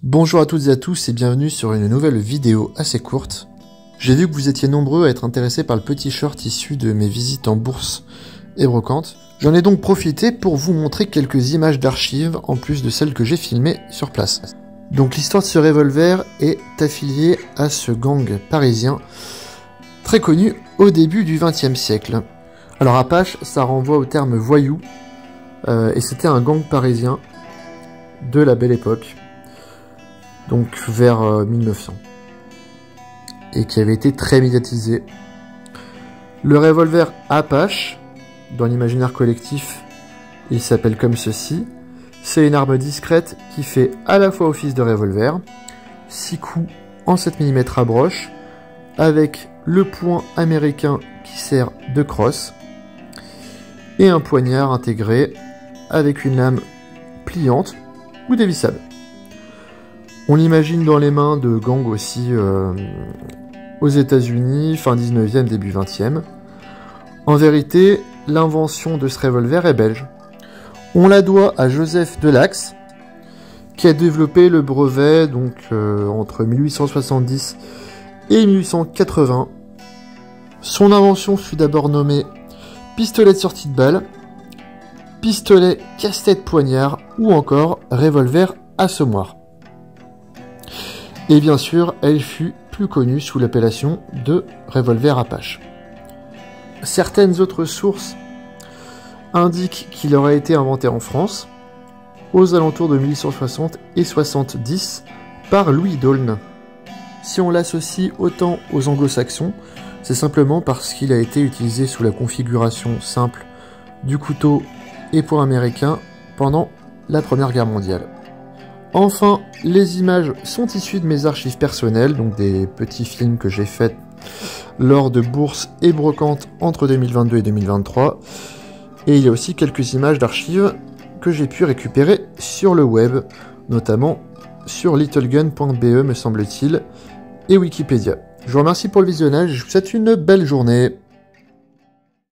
Bonjour à toutes et à tous et bienvenue sur une nouvelle vidéo assez courte. J'ai vu que vous étiez nombreux à être intéressés par le petit short issu de mes visites en bourse et brocante. J'en ai donc profité pour vous montrer quelques images d'archives en plus de celles que j'ai filmées sur place. Donc l'histoire de ce revolver est affiliée à ce gang parisien très connu au début du XXe siècle. Alors Apache, ça renvoie au terme voyou et c'était un gang parisien de la belle époque. Donc vers 1900, et qui avait été très médiatisé. Le revolver Apache, dans l'imaginaire collectif, il s'appelle comme ceci. C'est une arme discrète qui fait à la fois office de revolver, 6 coups en 7 mm à broche, avec le point américain qui sert de crosse, et un poignard intégré avec une lame pliante ou dévissable. On l'imagine dans les mains de gangs aussi aux États-Unis, fin 19e, début 20e. En vérité, l'invention de ce revolver est belge. On la doit à Joseph Delax, qui a développé le brevet donc entre 1870 et 1880. Son invention fut d'abord nommée pistolet de sortie de balle, pistolet casse-tête poignard ou encore revolver assommoir. Et bien sûr, elle fut plus connue sous l'appellation de revolver Apache. Certaines autres sources indiquent qu'il aurait été inventé en France, aux alentours de 1860 et 70, par Louis d'Aulne. Si on l'associe autant aux anglo-saxons, c'est simplement parce qu'il a été utilisé sous la configuration simple du couteau et pour américain pendant la Première Guerre mondiale. Enfin, les images sont issues de mes archives personnelles, donc des petits films que j'ai faits lors de bourses et brocantes entre 2022 et 2023. Et il y a aussi quelques images d'archives que j'ai pu récupérer sur le web, notamment sur littlegun.be me semble-t-il, et Wikipédia. Je vous remercie pour le visionnage et je vous souhaite une belle journée.